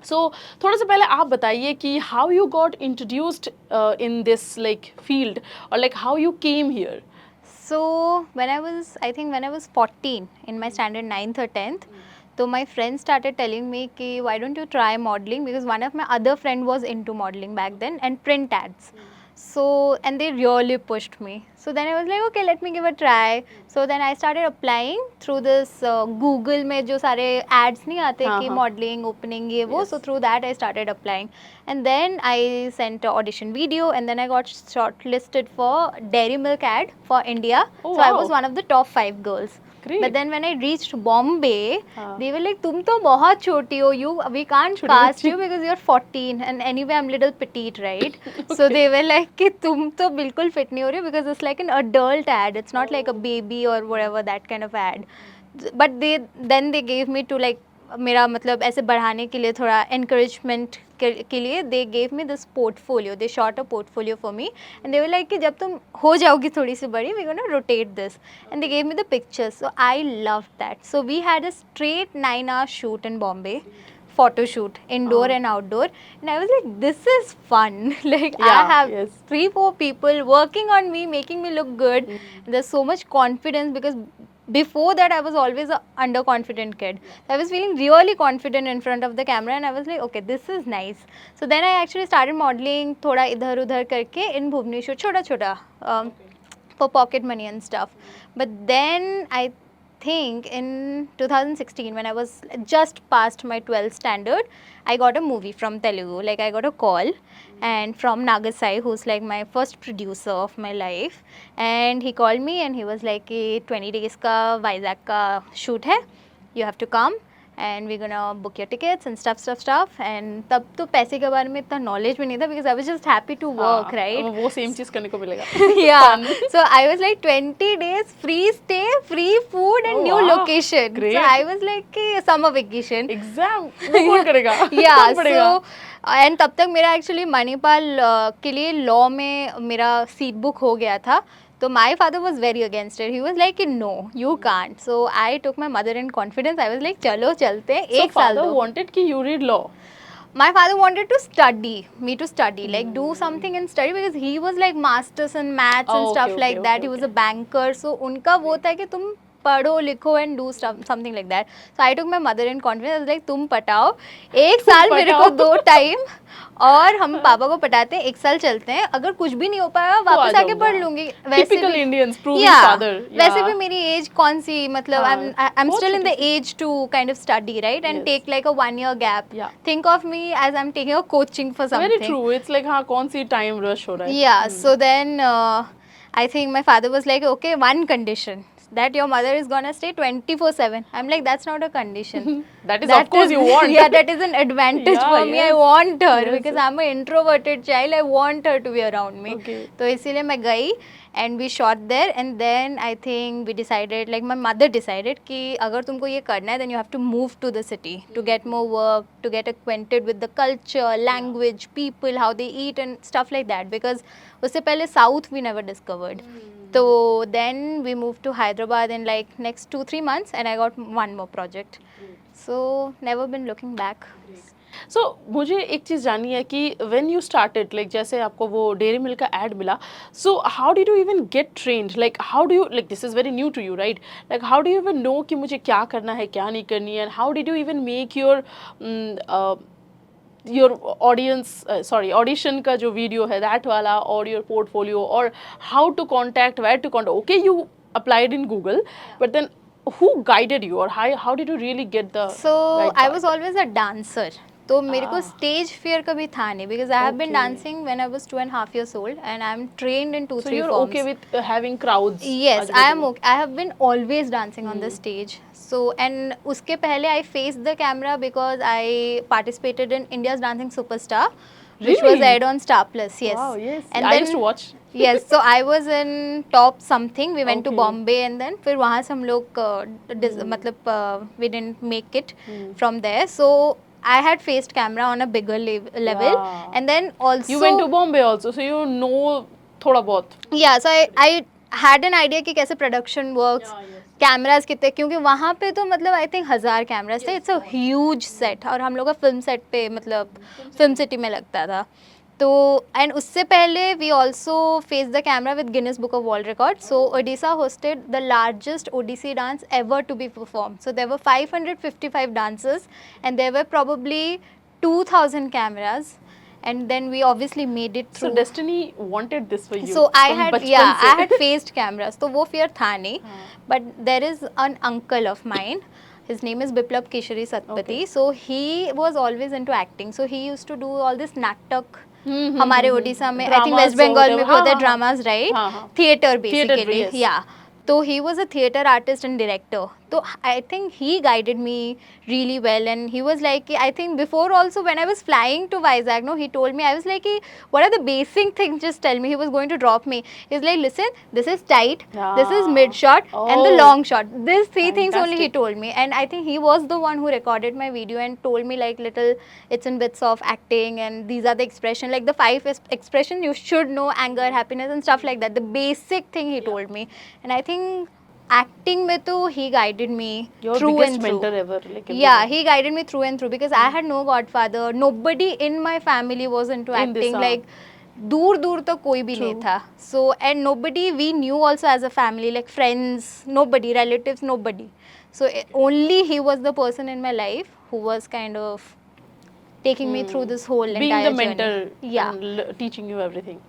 सो थोड़ा सा पहले आप बताइए कि how you got introduced in this like field और like how you came here. So I think when I was 14 in my standard 9th or 10th, so my friends started telling me ki why don't you try modeling, because one of my other friend was into modeling back then and print ads. So and they really pushed me. So then I was like, okay, let me give a try. So then I started applying through this Google में जो सारे ads नहीं आते हाँ, कि हाँ. modeling opening ये वो. Yes. So through that I started applying, and then I sent an audition video, and then I got shortlisted for Dairy Milk ad for India. Oh, So I wow. was one of the top 5 girls. Great. But then when I reached Bombay, हाँ. they were like, तुम तो बहुत छोटी हो, we can't छोटी cast बच्ची. you because you're 14, and anyway I'm little petite, right? So they were like कि तुम तो बिल्कुल fit नहीं हो रही हो, because it's like an adult ad, it's not like a baby or whatever, that kind of ad. But they gave me to like मेरा मतलब ऐसे बढ़ाने के लिए थोड़ा encouragement के लिए they gave me this portfolio, they shot a portfolio for me, and they were like कि जब तुम हो जाओगी थोड़ी सी बड़ी, we're gonna rotate this, and they gave me the pictures. So I loved that. So we had a straight 9-hour shoot in Bombay, photo shoot, indoor and outdoor, and I was like, this is fun. Like I Yeah, have yes. 3-4 people working on me, making me look good. There's so much confidence, because before that I was always a underconfident kid. I was feeling really confident in front of the camera, and I was like, okay, this is nice. So then I actually started modeling थोड़ा इधर उधर करके in Bhubaneswar, छोटा छोटा for pocket money and stuff. But then I think in 2016, when I was just past my 12th standard, I got a movie from Telugu. Like I got a call, and from Nagasai, who's like my first producer of my life, and he called me and he was like, कि 20 days का Vizag का shoot है, you have to come, and we're gonna book your tickets and stuff. And तब तो पैसे के बारे में इतना knowledge भी नहीं था, because I was just happy to work, हाँ, right? वो सेम चीज करने को मिलेगा. Yeah. Fun. So I was like 20 days free stay, free food, and Oh, new wow. location. Great. So I was like कि summer vacation. एग्जाम वो कौन करेगा? Yeah. कौन पढ़ेगा? So and तब तक मेरा actually मणिपाल के लिए law में मेरा seat book हो गया था. So my father was very against it. He was like, no, you can't. So I took my mother in confidence. I was like, चलो चलते हैं, So एक साल father दो. wanted कि you read law. My father wanted to study, me to study, like do something and study, because he was like masters in maths and Oh, stuff okay, like okay, that. okay, He was okay. a banker, so उनका वो था कि तुम पढ़ो लिखो and do stuff, something like that. So I took my mother in confidence. I was like, तुम पटाओ, एक साल मेरे को पटाओ. दो टाइम, और हम पापा को पटाते हैं, एक साल चलते हैं, अगर कुछ भी नहीं हो पाया तो आ वापस आके जाऊंगा. पढ़ लूंगी. वैसे Typical भी Indians, proving Yeah, father. वैसे Yeah. भी मेरी एज कौन सी, मतलब हाँ, I'm बहुत still in the छोटी सी. age to kind of study, right, and Yes. take like a 1-year gap. Yeah. Think of me as I'm taking a coaching for something. Very true. It's like हाँ कौन सी time rush हो रहा है. Yeah. So then I think my father was like, okay, one condition, that your mother is gonna stay 24/7. I'm like, that's not a condition. That is of course you want. Yeah, that is an advantage Yeah, for me. I yes. want her, Yes. because I'm an introverted child. I want her to be around me. Okay. तो इसीलिए मैं गई, and we shot there, and then I think we decided, like my mother decided कि अगर तुमको ये करना है, then you have to move to the city to get more work, to get acquainted with the culture, language, people, how they eat and stuff like that, because उससे पहले South we never discovered. So then we moved to Hyderabad in like next 2-3 months, and I got one more project. So never been looking back. So मुझे एक चीज़ जाननी है कि when you started, like जैसे आपको वो डेयरी मिल्क का ad मिला, so how did you even get trained? Like how do you, like this is very new to you, right? Like how do you even know कि मुझे क्या करना है, क्या नहीं करनी है, and how did you even make your audience audition का जो video है that वाला, or your portfolio, or how to contact, where to contact? Okay, you applied in Google, but then who guided you, or how did you really get the So right I part? was always a dancer. तो मेरे को stage fear कभी था नहीं, because I have been Okay. dancing when I was 2.5 years old, and I'm trained in 2-3 So you're forms. okay with having crowds? Yes, I am आजू-बाजू में? okay. I have been always dancing on the stage. So and उसके पहले I faced the camera because I participated in India's Dancing Superstar, which was Really? aired on Star Plus. Yes. Wow, yes. And I then, used to watch. Yes, so I was in top something. We went to Okay. Bombay, and then फिर वहाँ से हम लोग मतलब we didn't make it from there. So I had faced camera on a bigger level, Yeah. and then also You went to Bombay also, so you know थोड़ा बहुत. yeah. So I had an idea कि कैसे production works. Cameras कितने, क्योंकि वहाँ पे तो मतलब आई थिंक 1000 कैमराज थे. इट्स अ ह्यूज सेट, और हम लोग का फिल्म सेट पे मतलब फिल्म सिटी में लगता था. तो एंड उससे पहले we also face the camera with Guinness book of world record. So Odisha hosted the largest Odissi dance ever to be perform. So there were 555 dancers and there were probably 2000 cameras, and then we obviously made it So through. destiny wanted this for you. So I from had, बचपन yeah, से. I had faced cameras, तो वो fear था नहीं. But there is an uncle of mine. His name is Biplab Kishori Satpathy. Okay. So he was always into acting. So he used to do all this natak. हम्म, हमारे ओडिशा में, I think Dramas West or Bengal में whatever. भी होते हैं हाँ, हाँ, dramas, right? हाँ, हाँ. Theatre Theatre, basically, yes. या. तो he was a theater artist and director. So I think he guided me really well, and he was like, I think before also when I was flying to Vizag, no, he told me, I was like, what are the basic things? Just tell me. He was going to drop me. He's like, listen, this is tight, this is Ah. mid shot, and the Oh. long shot. These three things only he Fantastic. told me, and I think he was the one who recorded my video and told me like little it's in bits of acting, and these are the expression, like the 5 expression you should know: anger, happiness, and stuff like that. The basic thing he told me, and I think acting में तो he guided me Your through biggest and through. mentor ever. Like Yeah, everyone. he guided me through and through because I had no godfather. Nobody in my family was into In this, acting. Like दूर दूर तक कोई भी नहीं True. था. So and nobody we knew also as a family, like friends, nobody, relatives, nobody. So only he was the person in my life who was kind of taking me through this whole Being entire the mentor journey. Yeah. and teaching you everything.